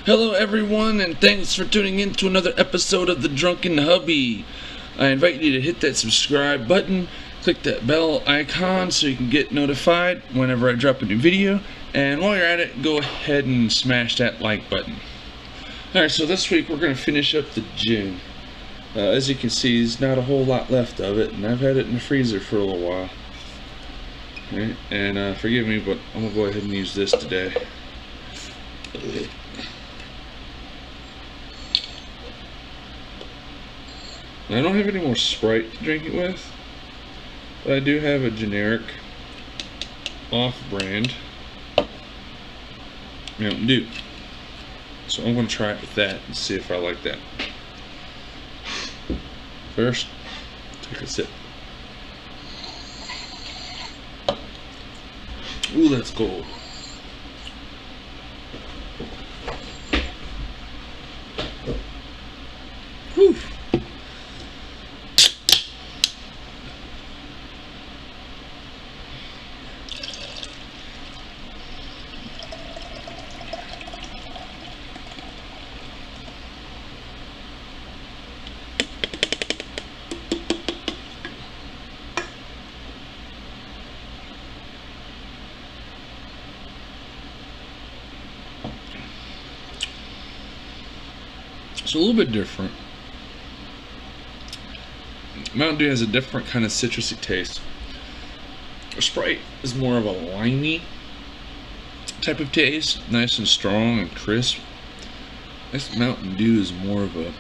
Hello everyone, and thanks for tuning in to another episode of the Drunken Hubby. I invite you to hit that subscribe button, click that bell icon so you can get notified whenever I drop a new video, and while you're at it, go ahead and smash that like button. Alright, so this week we're going to finish up the gin. As you can see, there's not a whole lot left of it, and I've had it in the freezer for a little while. Right, and forgive me, but I'm going to go ahead and use this today. I don't have any more Sprite to drink it with, but I do have a generic off-brand Mountain Dew. So I'm going to try it with that and see if I like that. First, take a sip. Ooh, that's cold. Whew. It's a little bit different. Mountain Dew has a different kind of citrusy taste. Sprite is more of a limey type of taste, nice and strong and crisp. This Mountain Dew is more of a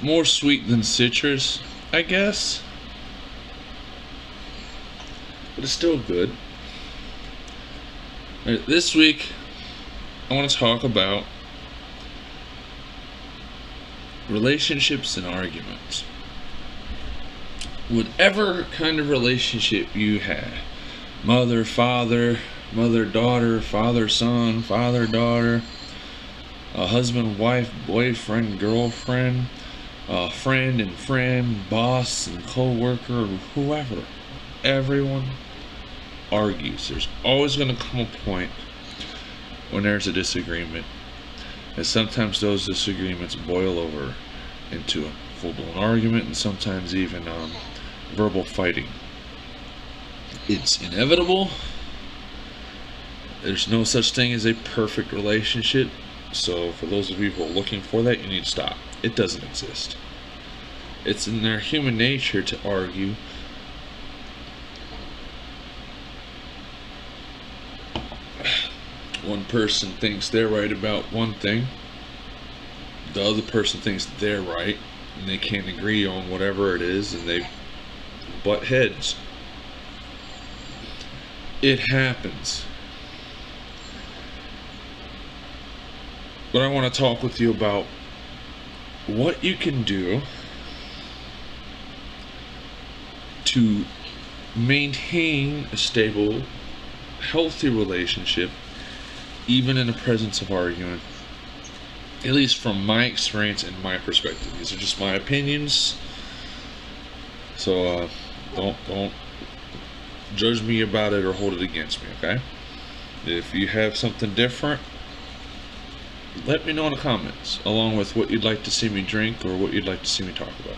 more sweet than citrus, I guess, but it's still good. All right, this week I want to talk about relationships and arguments. Whatever kind of relationship you had, mother, father, mother, daughter, father, son, father, daughter, husband, wife, boyfriend, girlfriend, friend and friend, boss and co-worker, whoever, everyone argues. There's always going to come a point when there's a disagreement, and sometimes those disagreements boil over into a full-blown argument, and sometimes even verbal fighting. It's inevitable. There's no such thing as a perfect relationship, so for those of you who are looking for that, you need to stop. It doesn't exist. It's in their human nature to argue. One person thinks they're right about one thing, the other person thinks they're right, and they can't agree on whatever it is, and they butt heads. It happens. But I want to talk with you about what you can do to maintain a stable, healthy relationship even in the presence of arguing, at least from my experience and my perspective. These are just my opinions, so don't judge me about it or hold it against me, okay? If you have something different, let me know in the comments, along with what you'd like to see me drink or what you'd like to see me talk about.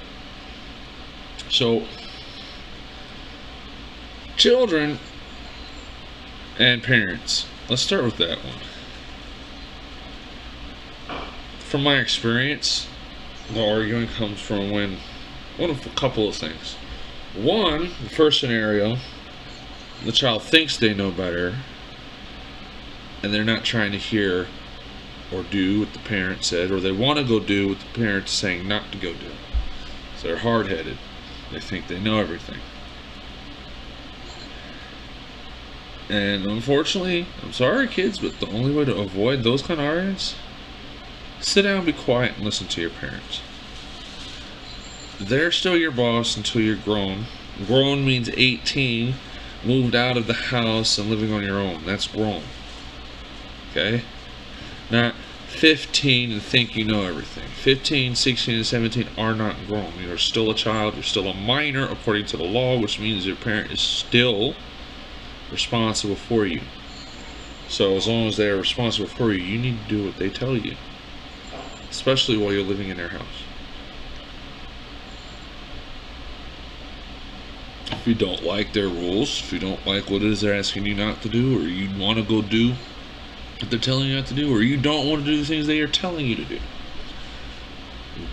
So, children and parents. Let's start with that one. From my experience, the arguing comes from one of a couple of things. One, the first scenario, the child thinks they know better, and they're not trying to hear or do what the parent said, or they want to go do what the parent's saying not to go do. So they're hard-headed. They think they know everything. And unfortunately, I'm sorry kids, but the only way to avoid those kind of arguments, sit down, be quiet, and listen to your parents. They're still your boss until you're grown. Grown means 18, moved out of the house and living on your own. That's grown. Okay? Not 15 and think you know everything. 15, 16, and 17 are not grown. You're still a child. You're still a minor according to the law, which means your parent is still responsible for you. So as long as they are responsible for you, you need to do what they tell you, especially while you're living in their house. If you don't like their rules, if you don't like what it is they're asking you not to do, or you want to go do what they're telling you not to do, or you don't want to do the things they are telling you to do,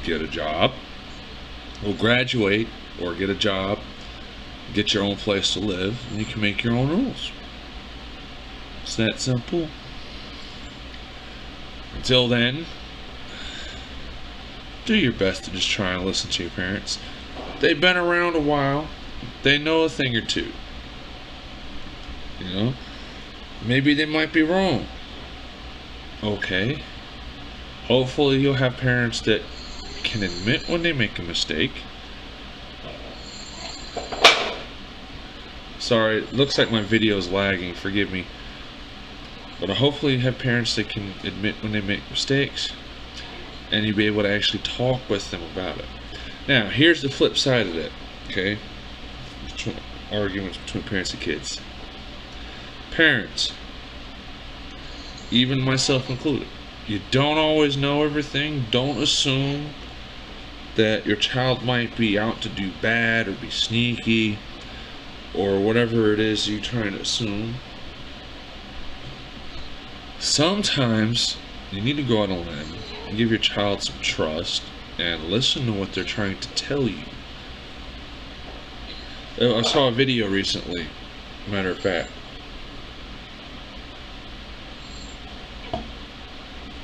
get a job, or graduate, or get a job, get your own place to live, and you can make your own rules. It's that simple. Until then, do your best to just try and listen to your parents. They've been around a while. They know a thing or two. You know? Maybe they might be wrong. Okay. Hopefully you'll have parents that can admit when they make a mistake. Sorry, it looks like my video is lagging, forgive me. But hopefully you have parents that can admit when they make mistakes, and you'll be able to actually talk with them about it. Now, here's the flip side of that, okay? Arguments between parents and kids. Parents, even myself included, you don't always know everything. Don't assume that your child might be out to do bad or be sneaky or whatever it is you're trying to assume. Sometimes you need to go out on a limb and give your child some trust and listen to what they're trying to tell you. I saw a video recently, matter of fact.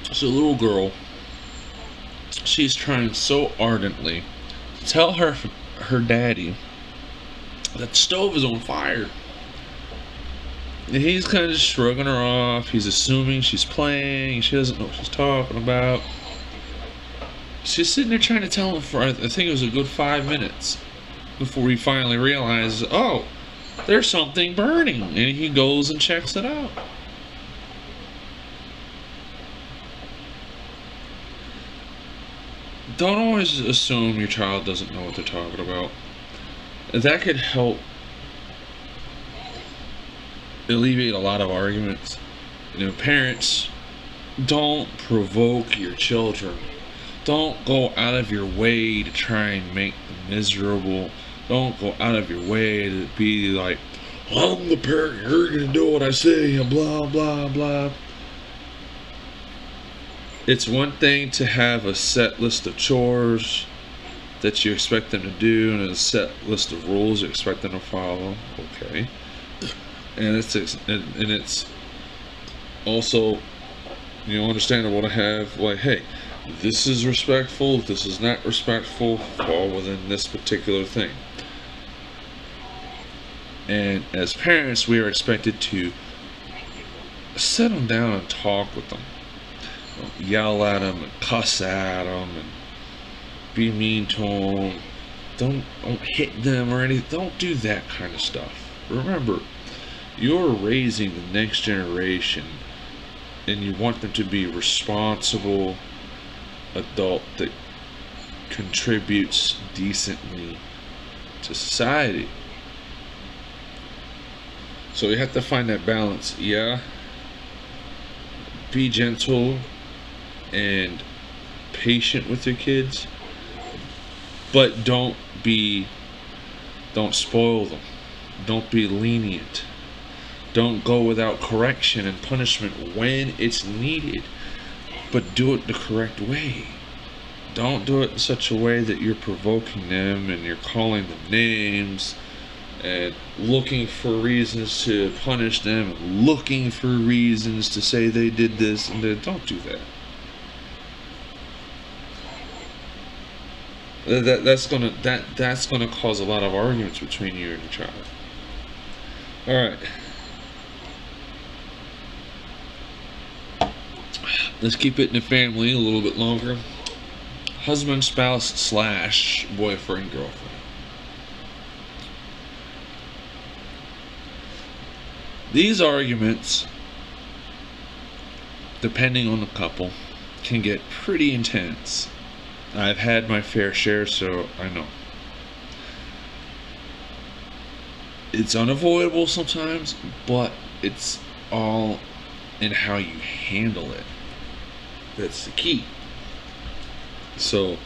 It's a little girl. She's trying so ardently to tell her daddy that the stove is on fire. And he's kind of just shrugging her off. He's assuming she's playing. She doesn't know what she's talking about. She's sitting there trying to tell him for, I think it was a good 5 minutes before he finally realizes, oh, there's something burning. And he goes and checks it out. Don't always assume your child doesn't know what they're talking about. That could help alleviate a lot of arguments. You know, parents, don't provoke your children. Don't go out of your way to try and make them miserable. Don't go out of your way to be like, I'm the parent, you're gonna do what I say, and blah blah blah. It's one thing to have a set list of chores that you expect them to do and a set list of rules you expect them to follow. Okay. And it's also, you know, understandable to have like, hey, this is respectful, this is not respectful, fall within this particular thing. And as parents, we are expected to sit them down and talk with them. Don't yell at them and cuss at them and be mean to them. Don't hit them or anything. Don't do that kind of stuff. Remember, you're raising the next generation, and you want them to be responsible adult that contributes decently to society. So you have to find that balance. Yeah, be gentle and patient with your kids, but don't spoil them. Don't be lenient. Don't go without correction and punishment when it's needed, but do it the correct way. Don't do it in such a way that you're provoking them and you're calling them names and looking for reasons to punish them and looking for reasons to say they did this and that. Don't do that. That's gonna cause a lot of arguments between you and your child. All right. Let's keep it in the family a little bit longer. Husband, spouse / boyfriend, girlfriend. These arguments, depending on the couple, can get pretty intense. I've had my fair share, so I know. It's unavoidable sometimes, but it's all and how you handle it. That's the key. So,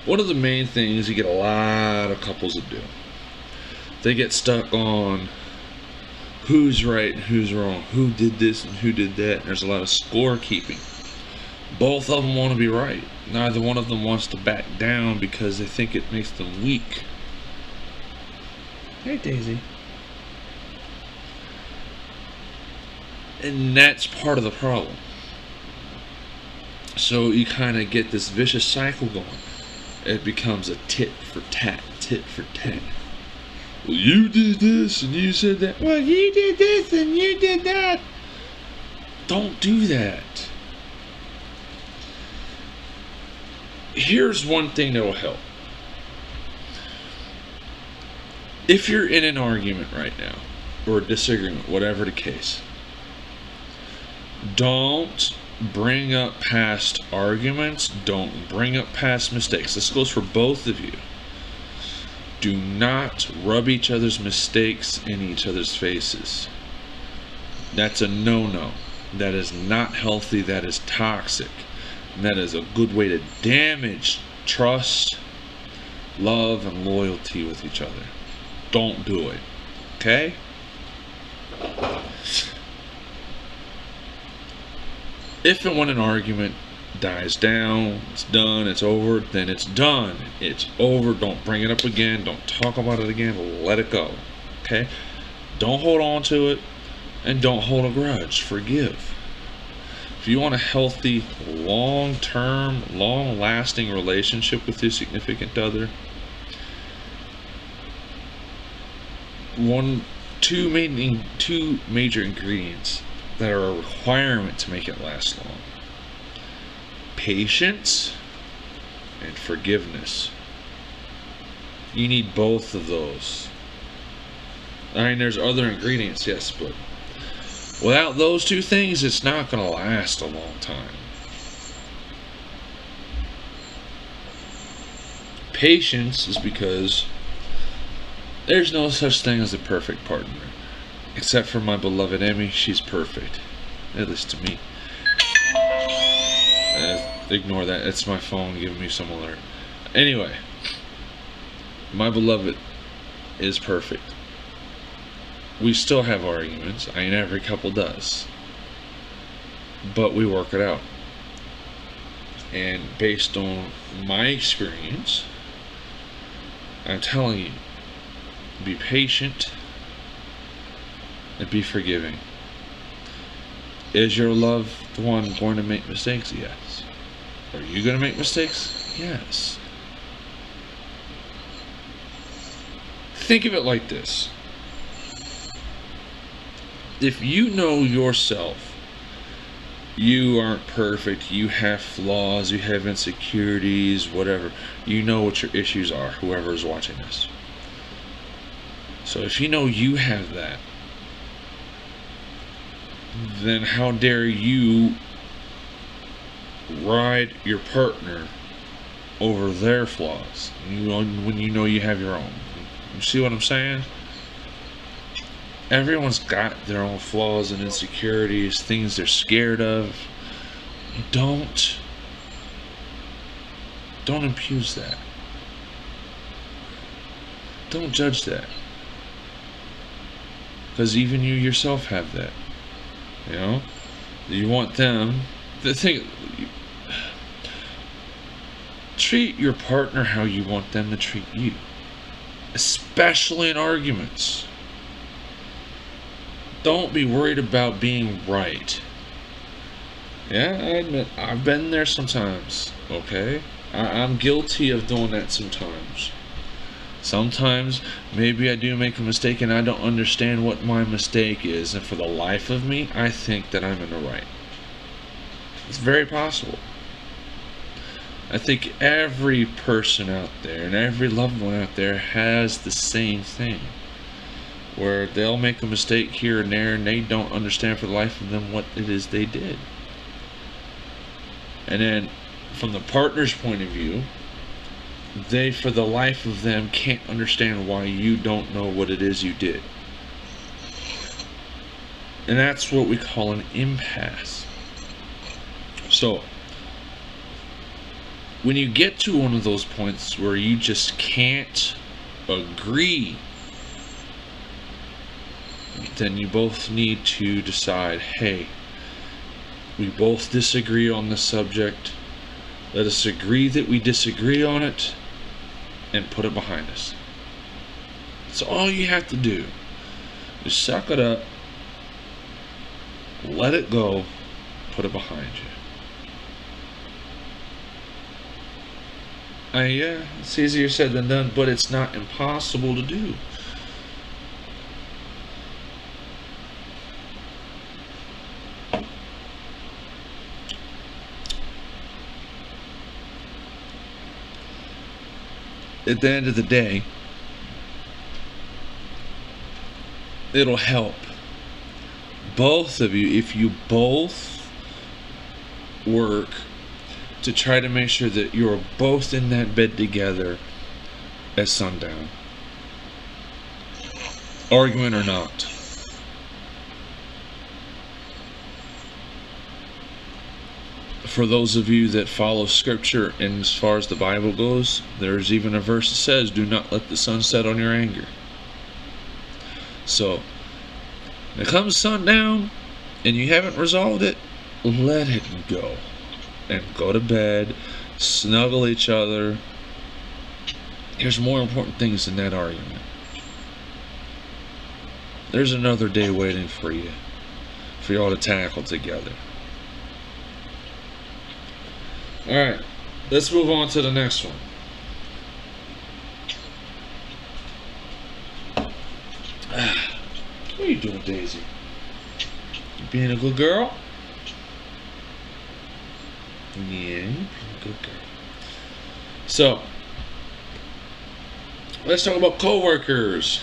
one of the main things you get a lot of couples that do, they get stuck on who's right and who's wrong, who did this and who did that, and there's a lot of scorekeeping. Both of them want to be right. Neither one of them wants to back down because they think it makes them weak. Hey, Daisy. And that's part of the problem. So you kind of get this vicious cycle going. It becomes a tit for tat, tit for tat. Well, you did this and you said that. Well, you did this and you did that. Don't do that. Here's one thing that will help. If you're in an argument right now, or a disagreement, whatever the case, don't bring up past arguments. Don't bring up past mistakes. This goes for both of you. Do not rub each other's mistakes in each other's faces. That's a no-no. That is not healthy. That is toxic. And that is a good way to damage trust, love, and loyalty with each other. Don't do it. Okay? If and when an argument dies down, it's done, it's over, then it's done. It's over. Don't bring it up again. Don't talk about it again. Let it go. Okay? Don't hold on to it, and don't hold a grudge. Forgive. If you want a healthy, long-term, long-lasting relationship with your significant other, two major ingredients that are a requirement to make it last long: patience and forgiveness. You need both of those. I mean, there's other ingredients, yes, but without those two things, it's not going to last a long time. Patience is because there's no such thing as a perfect partner. Except for my beloved Emmy, she's perfect. At least to me. Ignore that. It's my phone giving me some alert. Anyway, my beloved is perfect. We still have arguments. I mean, every couple does. But we work it out. And based on my experience, I'm telling you, be patient and be forgiving. Is your loved one going to make mistakes? Yes. Are you going to make mistakes? Yes. Think of it like this. If you know yourself, you aren't perfect, you have flaws, you have insecurities, whatever. You know what your issues are, whoever is watching this. So if you know you have that, then how dare you ride your partner over their flaws when you know you have your own? You see what I'm saying? Everyone's got their own flaws and insecurities, things they're scared of. Don't impugn that. Don't judge that. Because even you yourself have that. You know? You want them to think. Treat your partner how you want them to treat you. Especially in arguments. Don't be worried about being right. Yeah, I admit, I've been there sometimes, okay? I'm guilty of doing that sometimes. Sometimes, maybe I do make a mistake and I don't understand what my mistake is, and for the life of me, I think that I'm in the right. It's very possible. I think every person out there and every loved one out there has the same thing, where they'll make a mistake here and there and they don't understand for the life of them what it is they did. And then from the partner's point of view, they for the life of them can't understand why you don't know what it is you did. And that's what we call an impasse. So, when you get to one of those points where you just can't agree, then you both need to decide, hey, we both disagree on this subject. Let us agree that we disagree on it and put it behind us. That's all you have to do. Just suck it up, let it go, put it behind you. Yeah, it's easier said than done, but it's not impossible to do. At the end of the day, it'll help both of you if you both work to try to make sure that you're both in that bed together at sundown, argument or not. For those of you that follow scripture, and as far as the Bible goes, there's even a verse that says, do not let the sun set on your anger. So, when it comes sundown and you haven't resolved it, let it go. And go to bed, snuggle each other. There's more important things than that argument. There's another day waiting for you, for y'all to tackle together. Alright, let's move on to the next one. What are you doing, Daisy? You being a good girl? Yeah, you're being a good girl. So, let's talk about coworkers.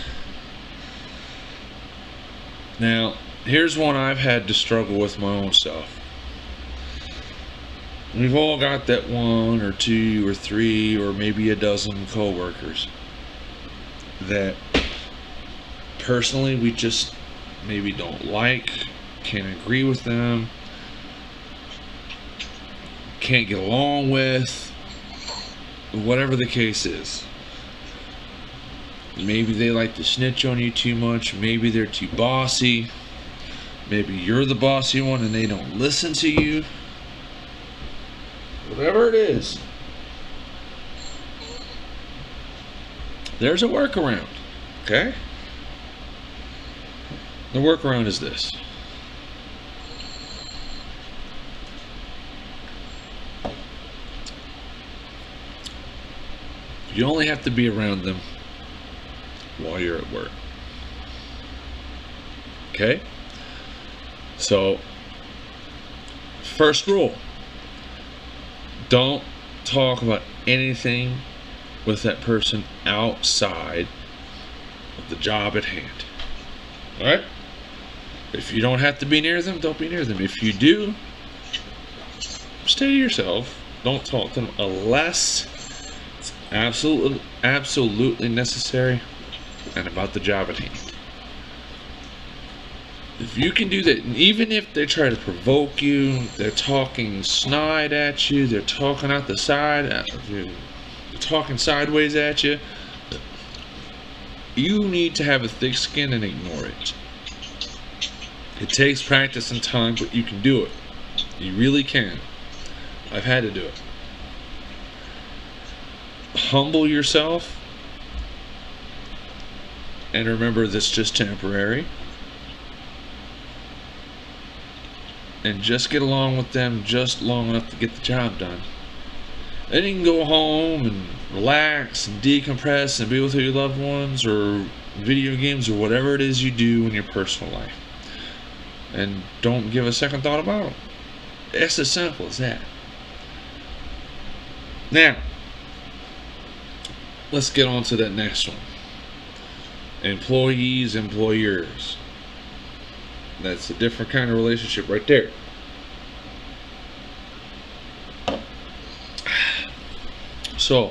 Now, here's one I've had to struggle with my own self. We've all got that one or two or three or maybe a dozen coworkers that personally we just maybe don't like, can't agree with them, can't get along with, whatever the case is. Maybe they like to snitch on you too much, maybe they're too bossy, maybe you're the bossy one and they don't listen to you. Whatever it is, there's a workaround, okay? The workaround is this. You only have to be around them while you're at work. Okay? So, first rule. Don't talk about anything with that person outside of the job at hand. Alright? If you don't have to be near them, don't be near them. If you do, stay to yourself. Don't talk to them unless it's absolutely necessary and about the job at hand. If you can do that, and even if they try to provoke you, they're talking snide at you, they're talking out the side, they're talking sideways at you, you need to have a thick skin and ignore it. It takes practice and time, but you can do it. You really can. I've had to do it. Humble yourself, and remember that's just temporary. And just get along with them just long enough to get the job done. Then you can go home and relax and decompress and be with your loved ones or video games or whatever it is you do in your personal life. And don't give a second thought about it. It's as simple as that. Now, let's get on to that next one. Employees, employers. That's a different kind of relationship right there. So,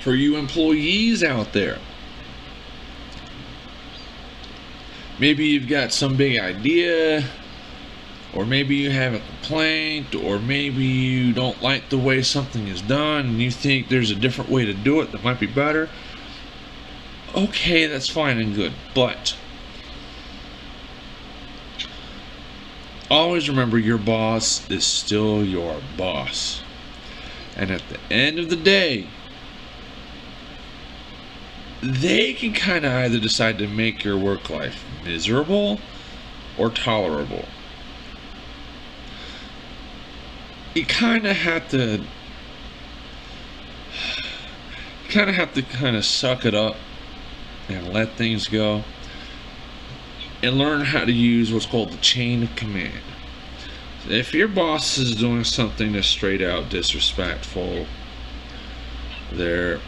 for you employees out there, Maybe you've got some big idea, or maybe you have a complaint, or maybe you don't like the way something is done and you think there's a different way to do it that might be better. Okay, that's fine and good, but always remember your boss is still your boss. And at the end of the day, they can kind of either decide to make your work life miserable or tolerable. You kind of have to suck it up and let things go and learn how to use what's called the chain of command. If your boss is doing something that's straight out disrespectful, they're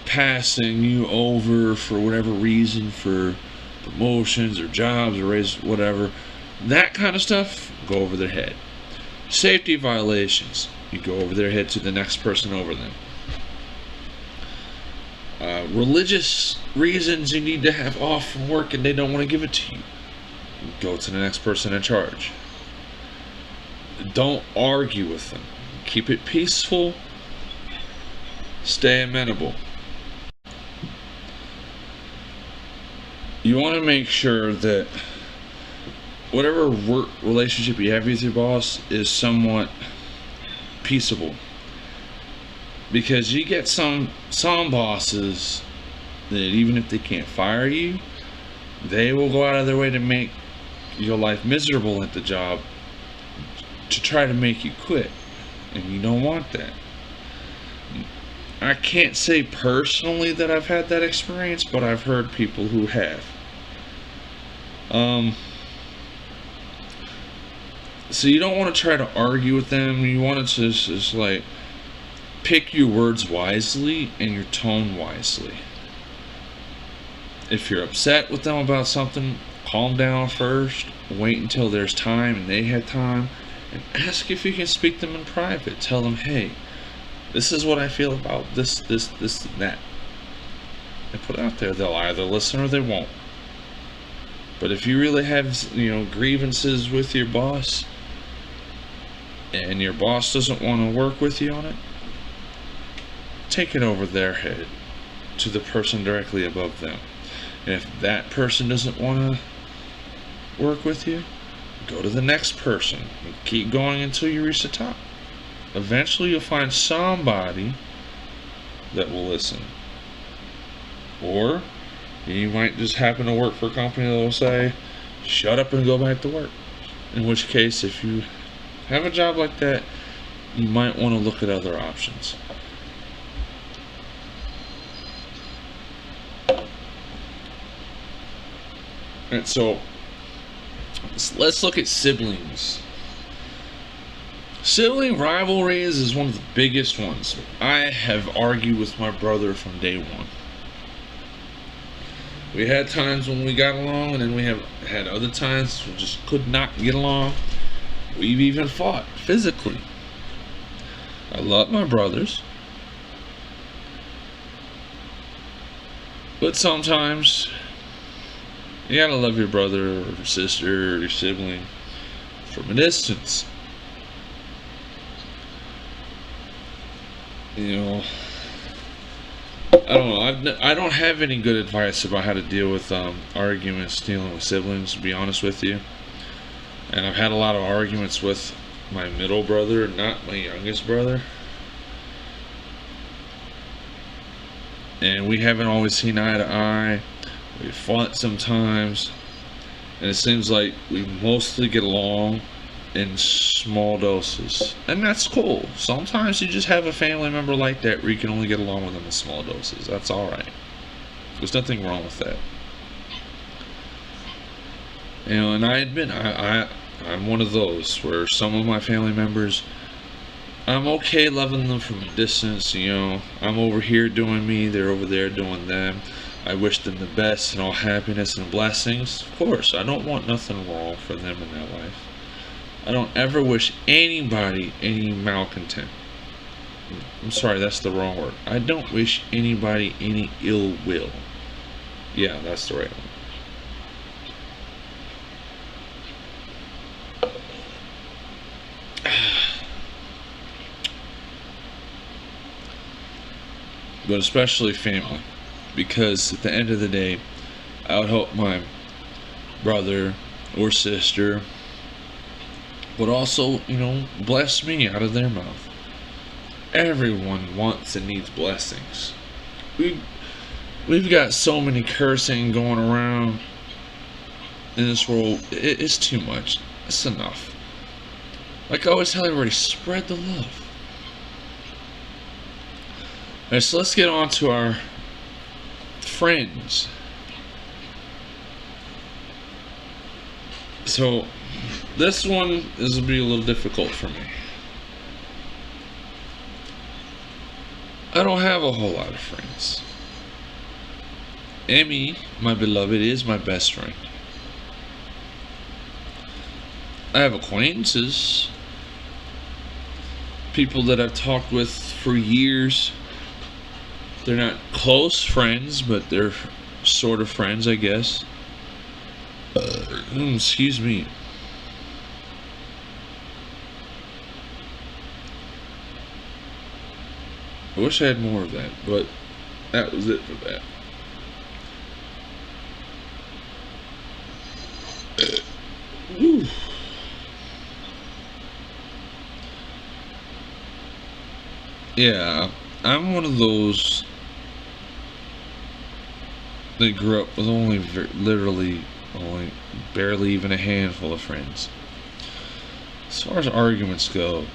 passing you over for whatever reason, for promotions or jobs or raises, whatever, that kind of stuff, go over their head. Safety violations, you go over their head to the next person over them. Religious reasons you need to have off from work and they don't want to give it to you, go to the next person in charge. Don't argue with them. Keep it peaceful. Stay amenable. You want to make sure that whatever work relationship you have with your boss is somewhat peaceable. Because you get some bosses that even if they can't fire you, they will go out of their way to make your life miserable at the job to try to make you quit. And you don't want that. I can't say personally that I've had that experience, but I've heard people who have. So you don't want to try to argue with them. You want to just like pick your words wisely and your tone wisely. If you're upset with them about something, calm down first. Wait until there's time and they have time, and ask if you can speak to them in private. Tell them, hey, this is what I feel about this, and that. And put it out there. They'll either listen or they won't. But if you really have, grievances with your boss, and your boss doesn't want to work with you on it, take it over their head to the person directly above them. And if that person doesn't want to work with you, go to the next person and keep going until you reach the top. Eventually you'll find somebody that will listen. Or you might just happen to work for a company that will say, shut up and go back to work. In which case, if you have a job like that, you might want to look at other options. Alright, so let's look at siblings. Sibling rivalries is one of the biggest ones. I have argued with my brother from day one. We had times when we got along, and then we have had other times we just could not get along. We've even fought physically. I love my brothers, but sometimes you gotta love your brother or sister or your sibling from a distance. I don't know. I don't have any good advice about how to deal with arguments dealing with siblings, to be honest with you. And I've had a lot of arguments with my middle brother, not my youngest brother. And we haven't always seen eye to eye. We've fought sometimes. And it seems like we mostly get along in small doses. And that's cool. Sometimes you just have a family member like that where you can only get along with them in small doses. That's alright. There's nothing wrong with that. And I admit, I'm one of those where some of my family members, I'm okay loving them from a distance. I'm over here doing me, they're over there doing them. I wish them the best and all happiness and blessings. Of course, I don't want nothing wrong for them in their life. I don't ever wish anybody any malcontent. I'm sorry, that's the wrong word. I don't wish anybody any ill will. Yeah, that's the right one. but especially family, because at the end of the day, I would hope my brother or sister would also, bless me out of their mouth. Everyone wants and needs blessings. We've got so many cursing going around in this world. It's too much. It's enough. Like I always tell everybody, spread the love. Alright, so let's get on to our friends. So this one will be a little difficult for me. I don't have a whole lot of friends. Emmy, my beloved, is my best friend. I have acquaintances, people that I've talked with for years. They're not close friends, but they're sort of friends, I guess. Excuse me. I wish I had more of that, but that was it for that. Ooh. Yeah, I'm one of those that grew up with literally only barely even a handful of friends. As far as arguments go,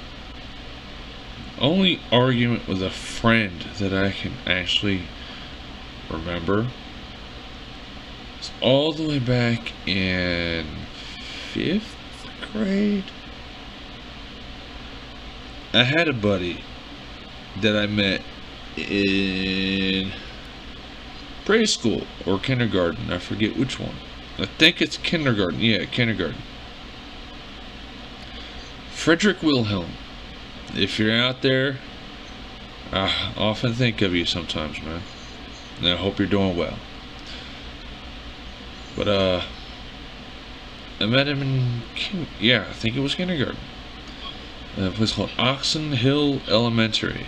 only argument with a friend that I can actually remember is all the way back in 5th grade. I had a buddy that I met in preschool or kindergarten. I forget which one. I think it's kindergarten. Yeah, kindergarten. Frederick Wilhelm. If you're out there, I often think of you sometimes, man. And I hope you're doing well. But, I met him in, I think it was kindergarten. A place called Oxon Hill Elementary.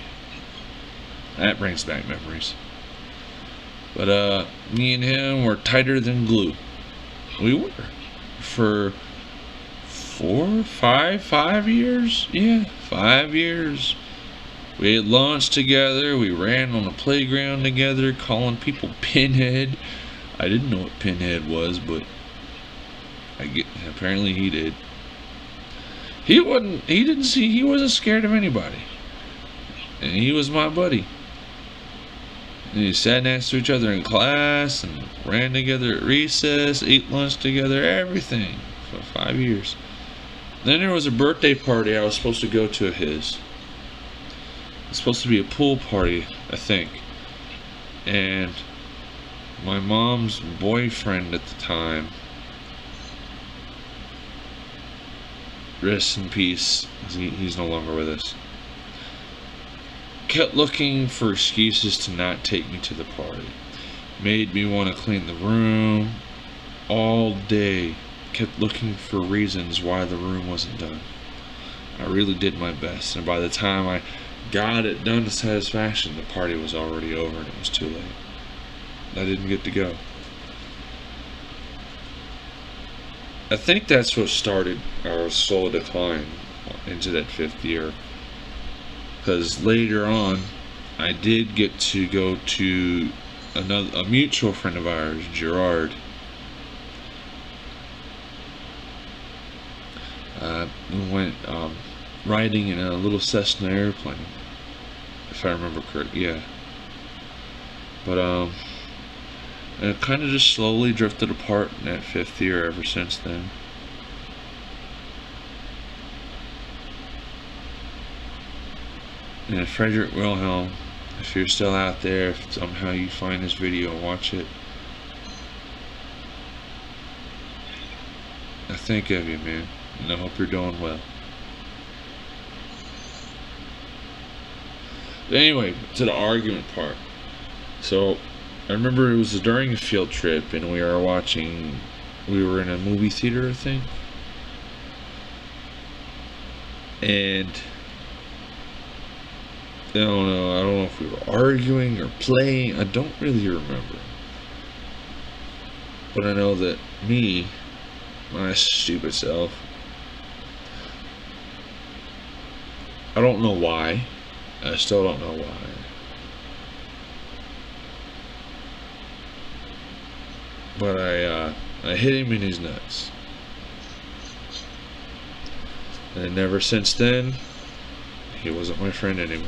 That brings back memories. But, me and him were tighter than glue. We were. For 5 years? Yeah, 5 years. We had lunch together. We ran on the playground together, calling people pinhead. I didn't know what pinhead was, but apparently he did. He wasn't scared of anybody. And he was my buddy. And we sat next to each other in class and ran together at recess, ate lunch together, everything for 5 years. Then there was a birthday party I was supposed to go to of his. It was supposed to be a pool party, I think. And my mom's boyfriend at the time, rest in peace, he's no longer with us, kept looking for excuses to not take me to the party. Made me want to clean the room all day. Kept looking for reasons why the room wasn't done. I really did my best, and by the time I got it done to satisfaction, the party was already over and it was too late. I didn't get to go. I think that's what started our slow decline into that 5th year. Because later on, I did get to go to a mutual friend of ours, Gerard. We went riding in a little Cessna airplane, if I remember correctly. Yeah. But and it kind of just slowly drifted apart in that 5th year ever since then. And Frederick Wilhelm, if you're still out there, if somehow you find this video and watch it, I think of you, man, and I hope you're doing well. But anyway, to the argument part. So, I remember it was during a field trip, and we were in a movie theater, I think. And I don't know if we were arguing or playing. I don't really remember. But I know that me, my stupid self, I don't know why. I still don't know why. But I hit him in his nuts. And ever since then, he wasn't my friend anymore.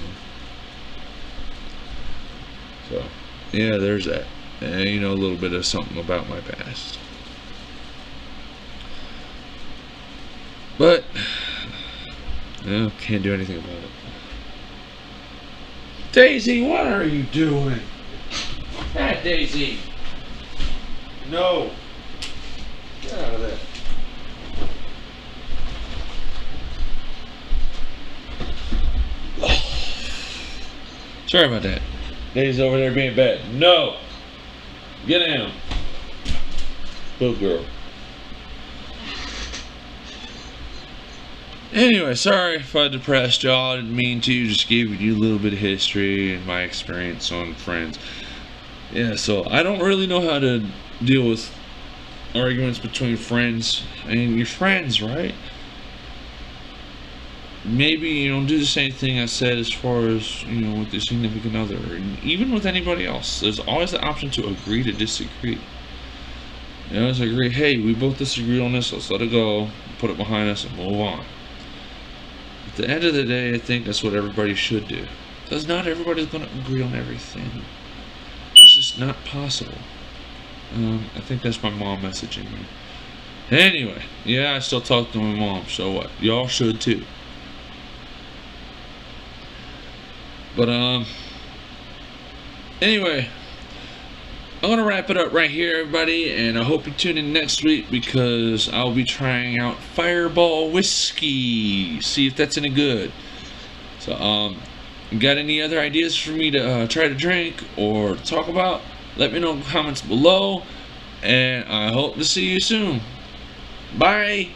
So, yeah, there's that. And you know, a little bit of something about my past. But, no, can't do anything about it. Daisy, what are you doing? Hey, Daisy. No. Get out of there. Sorry about that. Daisy's over there being bad. No. Get down. Good girl. Anyway, sorry if I depressed y'all. I didn't mean to. Just gave you a little bit of history and my experience on Friends. Yeah, so I don't really know how to deal with arguments between friends. I mean, you're friends, right? Maybe you don't do the same thing I said as far as, you know, with your significant other, or even with anybody else. There's always the option to agree to disagree. You know, let's agree, hey, we both disagree on this, let's let it go, put it behind us, and move on. At the end of the day, I think that's what everybody should do. Because not everybody's going to agree on everything. It's just not possible. I think that's my mom messaging me. Anyway, yeah, I still talk to my mom, so what? Y'all should too. But, anyway, I'm going to wrap it up right here, everybody, and I hope you tune in next week because I'll be trying out Fireball Whiskey, see if that's any good. So, got any other ideas for me to try to drink or talk about? Let me know in the comments below, and I hope to see you soon. Bye!